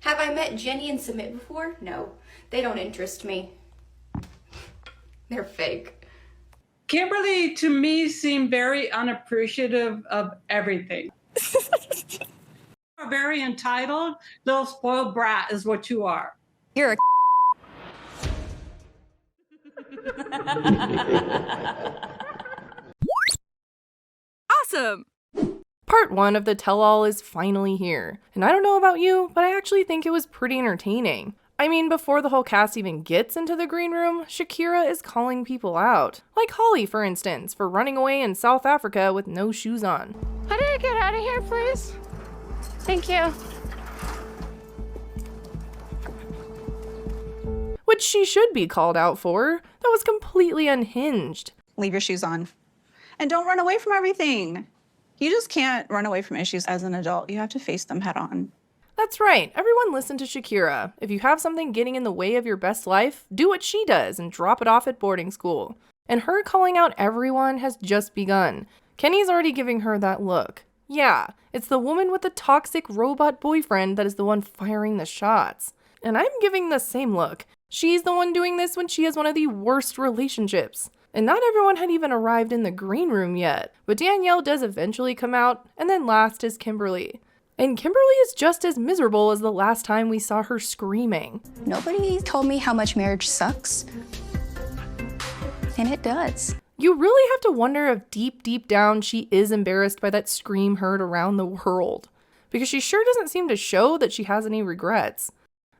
Have I met Jenny and Submit before? No, they don't interest me. They're fake. Kimberly, to me, seemed very unappreciative of everything. You're very entitled, little spoiled brat is what you are. You're a Awesome! Part 1 of the tell-all is finally here, and I don't know about you, but I actually think it was pretty entertaining. I mean, before the whole cast even gets into the green room, Shakira is calling people out. Like Holly, for instance, for running away in South Africa with no shoes on. How do I get out of here, please? Thank you. Which she should be called out for. That was completely unhinged. Leave your shoes on. And don't run away from everything. You just can't run away from issues as an adult. You have to face them head on. That's right, everyone listen to Shakira. If you have something getting in the way of your best life, do what she does and drop it off at boarding school. And her calling out everyone has just begun. Kenny's already giving her that look. Yeah, it's the woman with the toxic robot boyfriend that is the one firing the shots. And I'm giving the same look. She's the one doing this when she has one of the worst relationships. And not everyone had even arrived in the green room yet, but Danielle does eventually come out, and then last is Kimberly. And Kimberly is just as miserable as the last time we saw her screaming. Nobody told me how much marriage sucks. And it does. You really have to wonder if deep down she is embarrassed by that scream heard around the world. Because she sure doesn't seem to show that she has any regrets.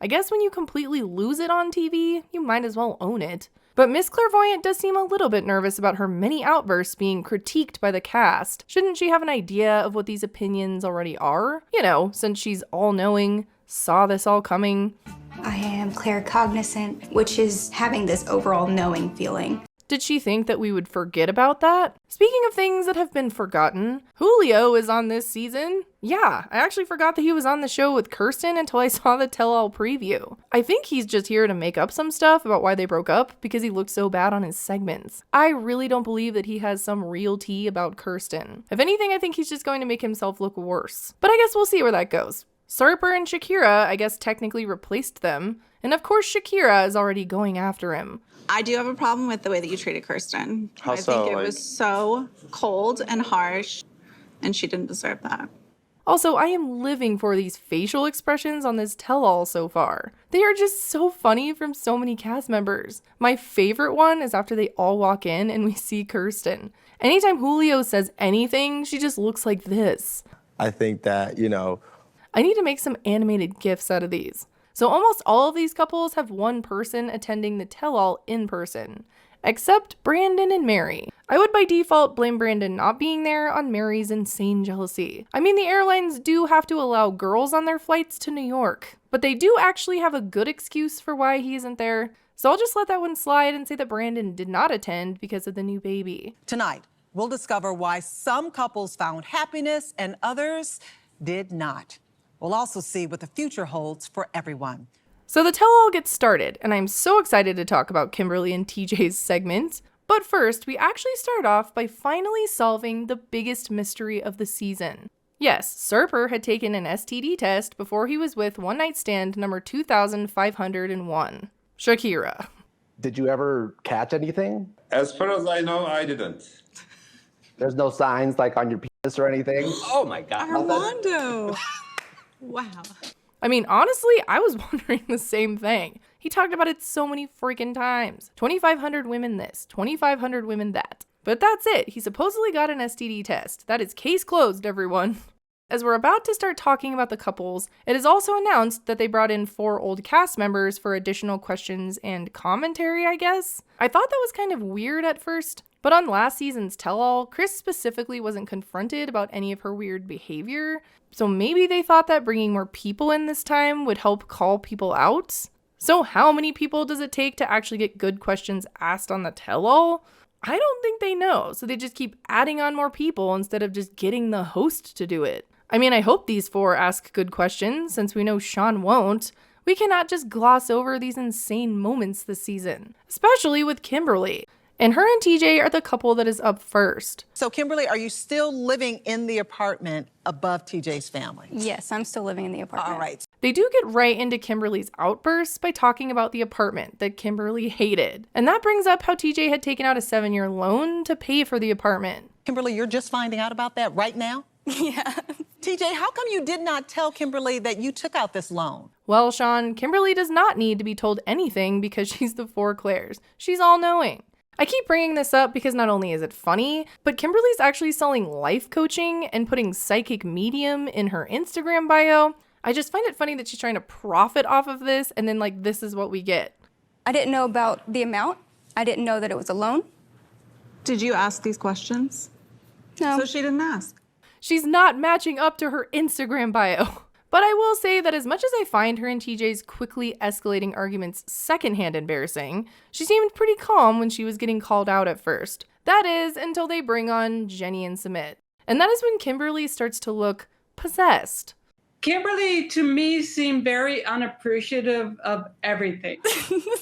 I guess when you completely lose it on TV, you might as well own it. But Miss Clairvoyant does seem a little bit nervous about her many outbursts being critiqued by the cast. Shouldn't she have an idea of what these opinions already are? You know, since she's all-knowing, saw this all coming. I am claircognizant, which is having this overall knowing feeling. Did she think that we would forget about that? Speaking of things that have been forgotten, Julio is on this season. Yeah, I actually forgot that he was on the show with Kirsten until I saw the tell-all preview. I think he's just here to make up some stuff about why they broke up because he looked so bad on his segments. I really don't believe that he has some real tea about Kirsten. If anything, I think he's just going to make himself look worse. But I guess we'll see where that goes. Sarper and Shakira, I guess, technically replaced them. And of course, Shakira is already going after him. I do have a problem with the way that you treated Kirsten. How I so? think it was so cold and harsh, and she didn't deserve that. Also, I am living for these facial expressions on this tell-all so far. They are just so funny from so many cast members. My favorite one is after they all walk in and we see Kirsten. Anytime Julio says anything, she just looks like this. I think that, I need to make some animated GIFs out of these. So almost all of these couples have one person attending the tell-all in person, except Brandon and Mary. I would by default blame Brandon not being there on Mary's insane jealousy. I mean, the airlines do have to allow girls on their flights to New York, but they do actually have a good excuse for why he isn't there. So I'll just let that one slide and say that Brandon did not attend because of the new baby. Tonight, we'll discover why some couples found happiness and others did not. We'll also see what the future holds for everyone. So the tell-all gets started, and I'm so excited to talk about Kimberly and TJ's segment. But first, we actually start off by finally solving the biggest mystery of the season. Yes, Sarper had taken an STD test before he was with one night stand number 2501, Shakira. Did you ever catch anything? As far as I know, I didn't. There's no signs like on your penis or anything? Oh my God. Armando. Wow. I mean, honestly, I was wondering the same thing. He talked about it so many freaking times. 2,500 women this, 2,500 women that. But that's it. He supposedly got an STD test. That is case closed, everyone. As we're about to start talking about the couples, it is also announced that they brought in 4 old cast members for additional questions and commentary, I guess. I thought that was kind of weird at first, but on last season's tell-all, Chris specifically wasn't confronted about any of her weird behavior, so maybe they thought that bringing more people in this time would help call people out? So how many people does it take to actually get good questions asked on the tell-all? I don't think they know, so they just keep adding on more people instead of just getting the host to do it. I mean, I hope these 4 ask good questions, since we know Sean won't. We cannot just gloss over these insane moments this season, especially with Kimberly. And her and TJ are the couple that is up first. So, Kimberly, are you still living in the apartment above TJ's family? Yes, I'm still living in the apartment. All right. They do get right into Kimberly's outbursts by talking about the apartment that Kimberly hated. And that brings up how TJ had taken out a 7-year loan to pay for the apartment. Kimberly, you're just finding out about that right now? Yeah. TJ, how come you did not tell Kimberly that you took out this loan? Well, Sean, Kimberly does not need to be told anything because she's the four Claires. She's all-knowing. I keep bringing this up because not only is it funny, but Kimberly's actually selling life coaching and putting psychic medium in her Instagram bio. I just find it funny that she's trying to profit off of this, and then like this is what we get. I didn't know about the amount. I didn't know that it was a loan. Did you ask these questions? No. So she didn't ask. She's not matching up to her Instagram bio. But I will say that as much as I find her and TJ's quickly escalating arguments secondhand embarrassing, she seemed pretty calm when she was getting called out at first. That is, until they bring on Jenny and Sumit. And that is when Kimberly starts to look possessed. Kimberly, to me, seemed very unappreciative of everything.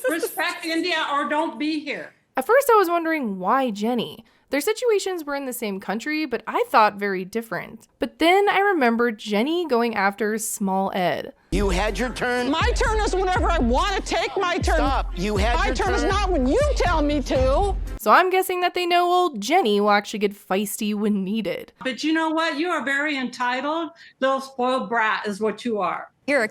Respect India or don't be here. At first I was wondering why Jenny. Their situations were in the same country, but I thought very different. But then I remembered Jenny going after Small Ed. You had your turn. My turn is whenever I want to take my turn. Stop. You had my your turn. My turn is not when you tell me to. So I'm guessing that they know old Jenny will actually get feisty when needed. But you know what? You are very entitled. Little spoiled brat is what you are. You're a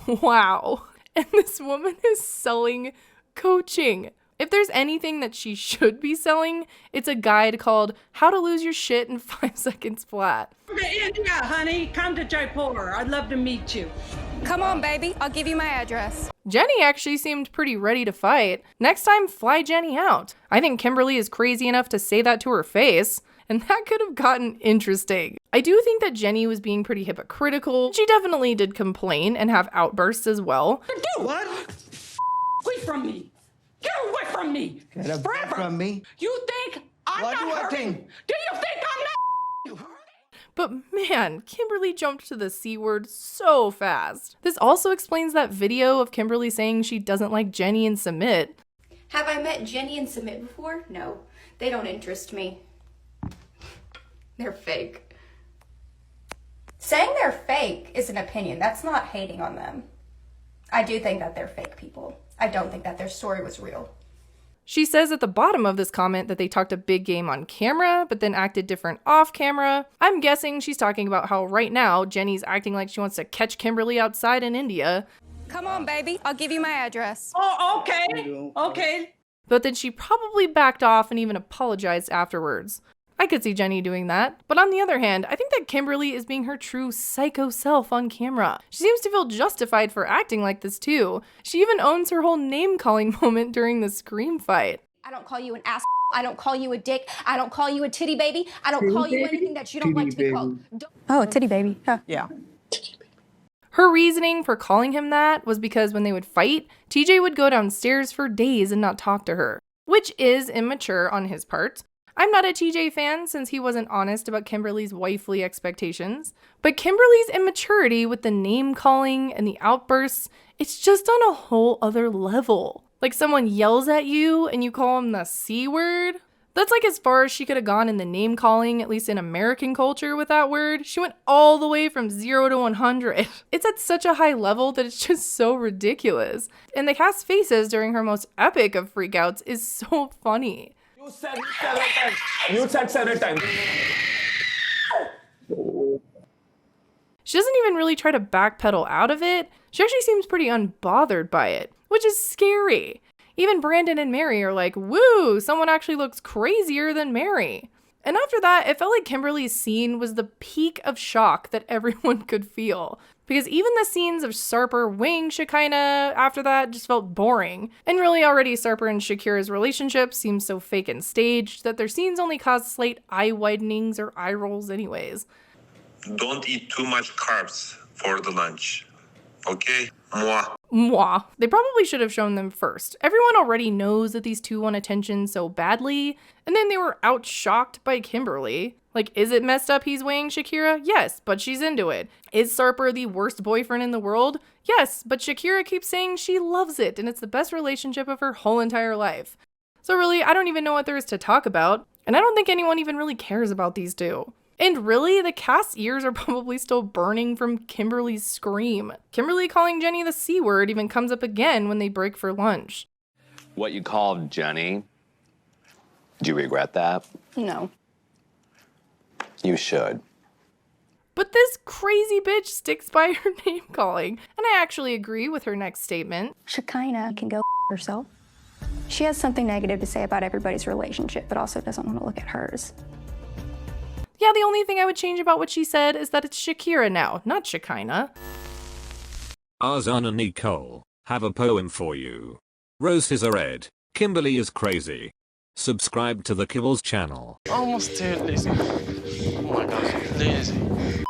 Wow. And this woman is selling coaching. If there's anything that she should be selling, it's a guide called How to Lose Your Shit in 5 Seconds Flat. India, honey, come to Jaipur. I'd love to meet you. Come on, baby. I'll give you my address. Jenny actually seemed pretty ready to fight. Next time, fly Jenny out. I think Kimberly is crazy enough to say that to her face, and that could have gotten interesting. I do think that Jenny was being pretty hypocritical. She definitely did complain and have outbursts as well. What? Away from me. Get away from me. Get away from me. You think I'm What do I not hurting? think? Do you think I'm not? But man, Kimberly jumped to the C word so fast. This also explains that video of Kimberly saying she doesn't like Jenny and Sumit. Have I met Jenny and Sumit before? No. They don't interest me. They're fake. Saying they're fake is an opinion. That's not hating on them. I do think that they're fake people. I don't think that their story was real. She says at the bottom of this comment that they talked a big game on camera, but then acted different off camera. I'm guessing she's talking about how right now Jenny's acting like she wants to catch Kimberly outside in India. Come on, baby. I'll give you my address. Oh, okay. Okay. But then she probably backed off and even apologized afterwards. I could see Jenny doing that. But on the other hand, I think that Kimberly is being her true psycho self on camera. She seems to feel justified for acting like this too. She even owns her whole name-calling moment during the scream fight. I don't call you an ass. I don't call you a dick. I don't call you a titty baby. I don't call you anything that you don't like to be called. Oh, titty baby. Huh. Yeah. Her reasoning for calling him that was because when they would fight, TJ would go downstairs for days and not talk to her, which is immature on his part. I'm not a TJ fan since he wasn't honest about Kimberly's wifely expectations, but Kimberly's immaturity with the name calling and the outbursts, it's just on a whole other level. Like someone yells at you and you call them the C word. That's like as far as she could have gone in the name calling, at least in American culture with that word. She went all the way from 0 to 100. It's at such a high level that it's just so ridiculous. And the cast faces during her most epic of freakouts is so funny. You said several times. You said several times. She doesn't even really try to backpedal out of it. She actually seems pretty unbothered by it, which is scary. Even Brandon and Mary are like, woo, someone actually looks crazier than Mary. And after that, it felt like Kimberly's scene was the peak of shock that everyone could feel. Because even the scenes of Sarper weighing Shekinah after that just felt boring. And really already Sarper and Shakira's relationship seems so fake and staged that their scenes only caused slight eye widenings or eye rolls anyways. Don't eat too much carbs for the lunch. Okay? Moi. Mwah. They probably should have shown them first. Everyone already knows that these two want attention so badly, and then they were out-shocked by Kimberly. Like, is it messed up he's weighing Shakira? Yes, but she's into it. Is Sarper the worst boyfriend in the world? Yes, but Shakira keeps saying she loves it, and it's the best relationship of her whole entire life. So really, I don't even know what there is to talk about, and I don't think anyone even really cares about these two. And really, the cast's ears are probably still burning from Kimberly's scream. Kimberly calling Jenny the C word even comes up again when they break for lunch. What you called Jenny, do you regret that? No. You should. But this crazy bitch sticks by her name calling, and I actually agree with her next statement. Shekinah can go herself. She has something negative to say about everybody's relationship, but also doesn't want to look at hers. Yeah, the only thing I would change about what she said is that it's Shakira now, not Shekinah. Arzana Nicole, have a poem for you. Roses are red, Kimberly is crazy. Subscribe to the kiblz channel. Almost there, Lizzie. Oh my gosh, Lizzie.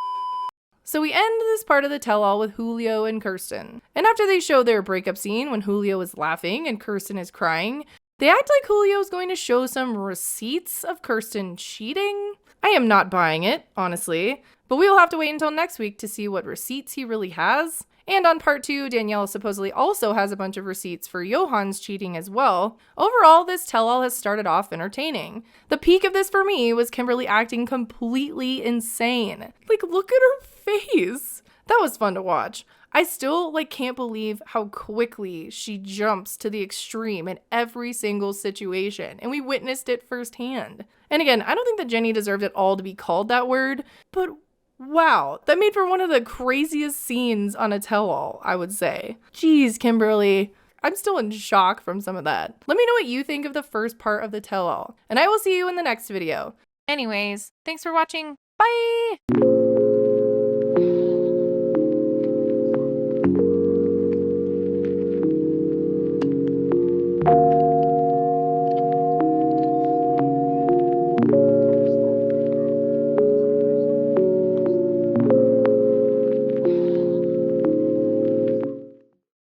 So we end this part of the tell-all with Julio and Kirsten. And after they show their breakup scene when Julio is laughing and Kirsten is crying, they act like Julio's going to show some receipts of Kirsten cheating. I am not buying it, honestly, but we will have to wait until next week to see what receipts he really has. And on part 2, Danielle supposedly also has a bunch of receipts for Johan's cheating as well. Overall, this tell-all has started off entertaining. The peak of this for me was Kimberly acting completely insane. Like, look at her face. That was fun to watch. I still, can't believe how quickly she jumps to the extreme in every single situation, and we witnessed it firsthand. And again, I don't think that Jenny deserved at all to be called that word, but wow, that made for one of the craziest scenes on a tell-all, I would say. Jeez, Kimberly. I'm still in shock from some of that. Let me know what you think of the first part of the tell-all, and I will see you in the next video. Anyways, thanks for watching. Bye!